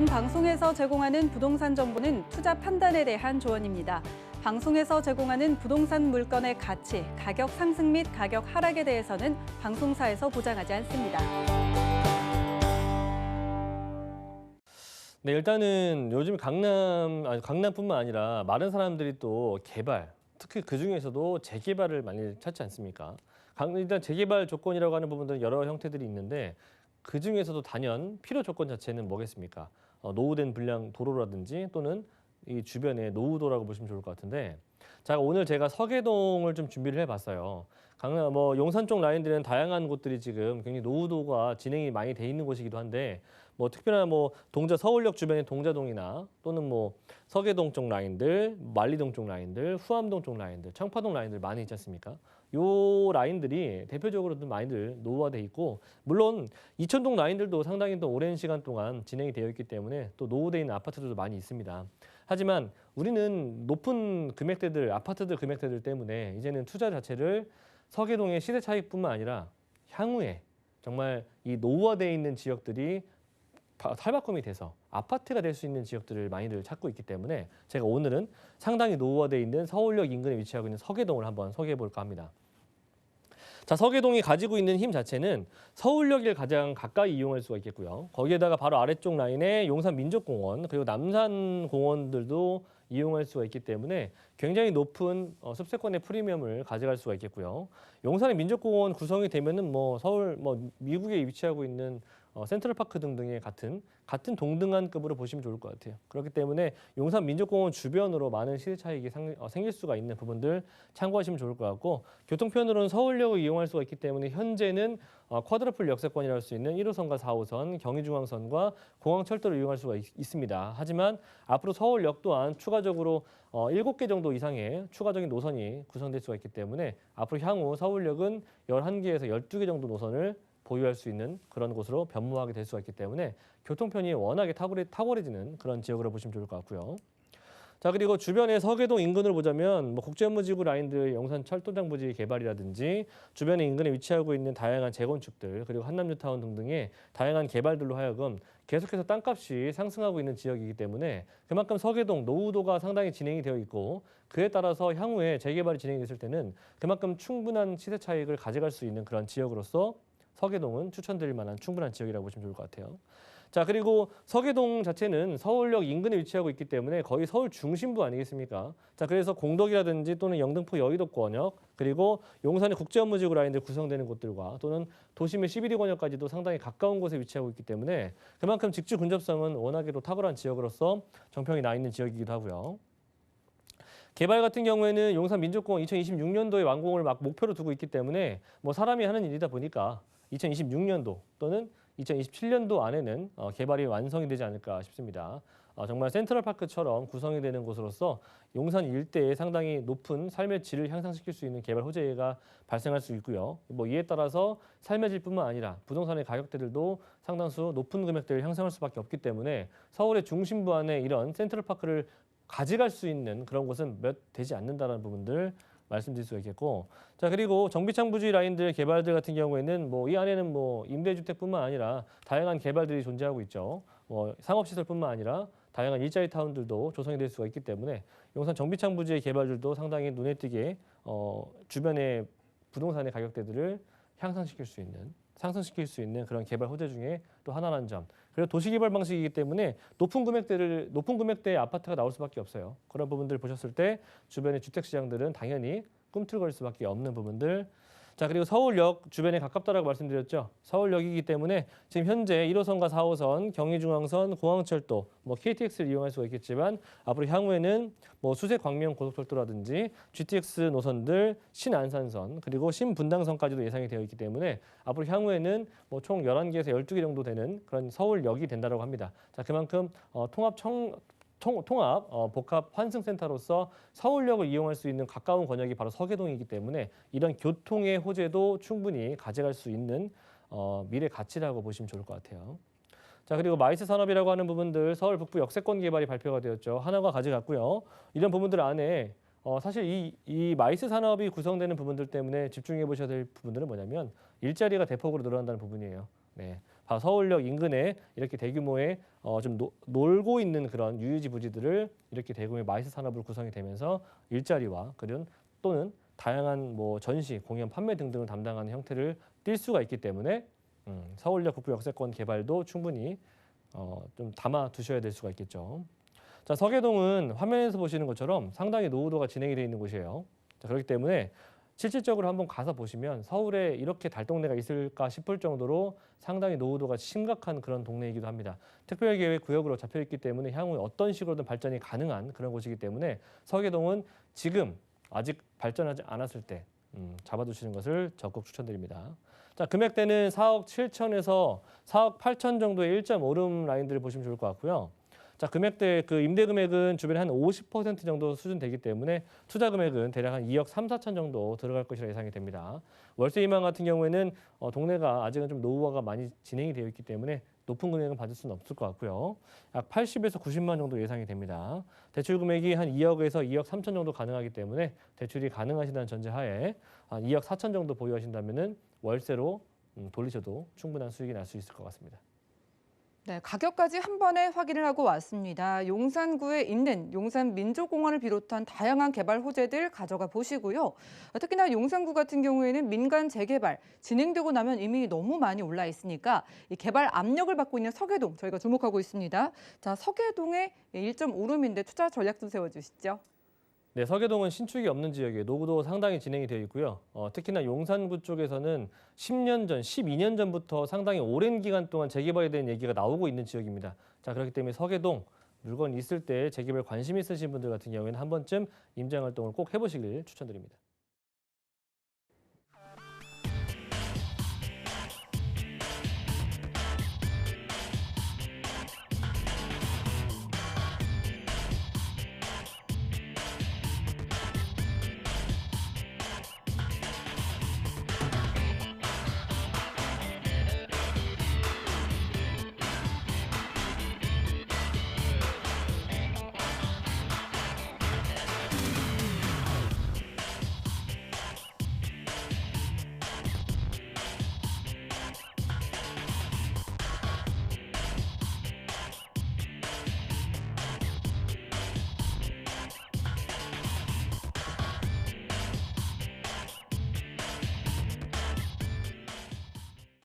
본 방송에서 제공하는 부동산 정보는 투자 판단에 대한 조언입니다. 방송에서 제공하는 부동산 물건의 가치, 가격 상승 및 가격 하락에 대해서는 방송사에서 보장하지 않습니다. 네, 일단은 요즘 강남뿐만 아니라 많은 사람들이 또 개발, 특히 그중에서도 재개발을 많이 찾지 않습니까? 일단 재개발 조건이라고 하는 부분들은 여러 형태들이 있는데 그중에서도 단연 필요 조건 자체는 뭐겠습니까? 노후된 불량 도로라든지 또는 이 주변의 노후도라고 보시면 좋을 것 같은데, 자, 오늘 제가 서계동을 좀 준비를 해봤어요. 강남, 용산 쪽 라인들은 다양한 곳들이 지금 굉장히 노후도가 진행이 많이 돼 있는 곳이기도 한데, 특별한 서울역 주변의 동자동이나 또는 서계동 쪽 라인들, 만리동 쪽 라인들, 후암동 쪽 라인들, 청파동 라인들 많이 있지 않습니까? 요 라인들이 대표적으로도 많이들 노후화돼 있고, 물론 이천동 라인들도 상당히 또 오랜 시간 동안 진행이 되어 있기 때문에 또 노후돼 있는 아파트들도 많이 있습니다. 하지만 우리는 높은 금액대들, 아파트들 금액대들 때문에 이제는 투자 자체를 서계동의 시세 차익뿐만 아니라 향후에 정말 이 노후화되어 있는 지역들이 탈바꿈이 돼서 아파트가 될 수 있는 지역들을 많이들 찾고 있기 때문에 제가 오늘은 상당히 노후화되어 있는 서울역 인근에 위치하고 있는 서계동을 한번 소개해 볼까 합니다. 자, 서계동이 가지고 있는 힘 자체는 서울역을 가장 가까이 이용할 수가 있겠고요. 거기에다가 바로 아래쪽 라인에 용산민족공원 그리고 남산공원들도 이용할 수가 있기 때문에 굉장히 높은 습세권의 프리미엄을 가져갈 수가 있겠고요. 용산의 민족공원 구성이 되면은 서울 미국에 위치하고 있는 센트럴파크 등등의 같은 동등한급으로 보시면 좋을 것 같아요. 그렇기 때문에 용산 민족공원 주변으로 많은 시세 차익이 생길 수가 있는 부분들 참고하시면 좋을 것 같고, 교통편으로는 서울역을 이용할 수가 있기 때문에 현재는 쿼드러플 역세권이라 할 수 있는 1호선과 4호선, 경의중앙선과 공항철도를 이용할 수가 있습니다. 하지만 앞으로 서울역 또한 추가적으로 7개 정도 이상의 추가적인 노선이 구성될 수가 있기 때문에 앞으로 향후 서울역은 11개에서 12개 정도 노선을 보유할 수 있는 그런 곳으로 변모하게 될 수가 있기 때문에 교통편이 워낙에 탁월해지는 그런 지역으로 보시면 좋을 것 같고요. 자, 그리고 주변의 서계동 인근을 보자면 국제업무지구 라인들 용산 철도장 부지 개발이라든지 주변의 인근에 위치하고 있는 다양한 재건축들 그리고 한남뉴타운 등등의 다양한 개발들로 하여금 계속해서 땅값이 상승하고 있는 지역이기 때문에 그만큼 서계동 노후도가 상당히 진행이 되어 있고, 그에 따라서 향후에 재개발이 진행됐을 때는 그만큼 충분한 시세 차익을 가져갈 수 있는 그런 지역으로서 서계동은 추천드릴 만한 충분한 지역이라고 보시면 좋을 것 같아요. 자, 그리고 서계동 자체는 서울역 인근에 위치하고 있기 때문에 거의 서울 중심부 아니겠습니까? 자, 그래서 공덕이라든지 또는 영등포 여의도권역 그리고 용산의 국제업무지구 라인들 구성되는 곳들과 또는 도심의 11호권역까지도 상당히 가까운 곳에 위치하고 있기 때문에 그만큼 직주 근접성은 워낙에도 탁월한 지역으로서 정평이 나 있는 지역이기도 하고요. 개발 같은 경우에는 용산 민족공원 2026년도에 완공을 목표로 두고 있기 때문에 사람이 하는 일이다 보니까 2026년도 또는 2027년도 안에는 개발이 완성이 되지 않을까 싶습니다. 정말 센트럴파크처럼 구성이 되는 곳으로서 용산 일대에 상당히 높은 삶의 질을 향상시킬 수 있는 개발 호재가 발생할 수 있고요. 이에 따라서 삶의 질뿐만 아니라 부동산의 가격대들도 상당수 높은 금액대를 형성할 수밖에 없기 때문에 서울의 중심부 안에 이런 센트럴파크를 가져갈 수 있는 그런 곳은 몇 되지 않는다는 부분들 말씀드릴 수가 있겠고, 자, 그리고 정비창 부지 라인들 개발들 같은 경우에는 이 안에는 임대주택뿐만 아니라 다양한 개발들이 존재하고 있죠. 상업시설뿐만 아니라 다양한 일자리 타운들도 조성이 될 수가 있기 때문에 용산 정비창 부지의 개발들도 상당히 눈에 띄게 주변의 부동산의 가격대들을 상승시킬 수 있는 그런 개발 호재 중에 또 하나라는 점. 그리고 도시개발 방식이기 때문에 높은 금액대의 아파트가 나올 수밖에 없어요. 그런 부분들 보셨을 때 주변의 주택시장들은 당연히 꿈틀거릴 수밖에 없는 부분들. 자, 그리고 서울역 주변에 가깝다라고 말씀드렸죠. 서울역이기 때문에 지금 현재 1호선과 4호선, 경의중앙선, 공항철도, KTX를 이용할 수가 있겠지만 앞으로 향후에는 수세광명 고속철도라든지 GTX 노선들, 신안산선, 그리고 신분당선까지도 예상이 되어 있기 때문에 앞으로 향후에는 총 11개에서 12개 정도 되는 그런 서울역이 된다고 합니다. 자, 그만큼 복합 환승센터로서 서울역을 이용할 수 있는 가까운 권역이 바로 서계동이기 때문에 이런 교통의 호재도 충분히 가져갈 수 있는 미래 가치라고 보시면 좋을 것 같아요. 자, 그리고 마이스 산업이라고 하는 부분들 서울 북부 역세권 개발이 발표가 되었죠. 하나가 가져갔고요. 이런 부분들 안에 사실 이 마이스 산업이 구성되는 부분들 때문에 집중해 보셔야 될 부분들은 뭐냐면 일자리가 대폭으로 늘어난다는 부분이에요. 네. 서울역 인근에 이렇게 대규모의 좀 놀고 있는 그런 유유지 부지들을 이렇게 대규모의 마이스 산업으로 구성이 되면서 일자리와 그런 또는 다양한 뭐 전시, 공연, 판매 등등을 담당하는 형태를 띌 수가 있기 때문에 서울역 국부 역세권 개발도 충분히 좀 담아 두셔야 될 수가 있겠죠. 자, 서계동은 화면에서 보시는 것처럼 상당히 노후도가 진행이 되어 있는 곳이에요. 자, 그렇기 때문에 실질적으로 한번 가서 보시면 서울에 이렇게 달동네가 있을까 싶을 정도로 상당히 노후도가 심각한 그런 동네이기도 합니다. 특별계획구역으로 잡혀 있기 때문에 향후에 어떤 식으로든 발전이 가능한 그런 곳이기 때문에 서계동은 지금 아직 발전하지 않았을 때 잡아두시는 것을 적극 추천드립니다. 자, 금액대는 4억 7천에서 4억 8천 정도의 1.5룸 라인들을 보시면 좋을 것 같고요. 자, 금액대 그 임대 금액은 주변에 한 50% 정도 수준 되기 때문에 투자 금액은 대략 한 2억 3, 4천 정도 들어갈 것이라 예상이 됩니다. 월세 희망 같은 경우에는 동네가 아직은 좀 노후화가 많이 진행이 되어 있기 때문에 높은 금액은 받을 수는 없을 것 같고요. 약 80에서 90만 정도 예상이 됩니다. 대출 금액이 한 2억에서 2억 3천 정도 가능하기 때문에 대출이 가능하시다는 전제하에 한 2억 4천 정도 보유하신다면은 월세로 돌리셔도 충분한 수익이 날 수 있을 것 같습니다. 네, 가격까지 한 번에 확인을 하고 왔습니다. 용산구에 있는 용산민족공원을 비롯한 다양한 개발 호재들 가져가 보시고요. 특히나 용산구 같은 경우에는 민간 재개발 진행되고 나면 이미 너무 많이 올라 있으니까 이 개발 압력을 받고 있는 서계동 저희가 주목하고 있습니다. 자, 서계동에 1.5룸인데 투자 전략 좀 세워주시죠. 네, 서계동은 신축이 없는 지역이에요. 노후도 상당히 진행이 되어 있고요. 특히나 용산구 쪽에서는 10년 전, 12년 전부터 상당히 오랜 기간 동안 재개발에 대한 얘기가 나오고 있는 지역입니다. 자, 그렇기 때문에 서계동 물건 있을 때 재개발 관심 있으신 분들 같은 경우에는 한 번쯤 임장 활동을 꼭 해보시길 추천드립니다.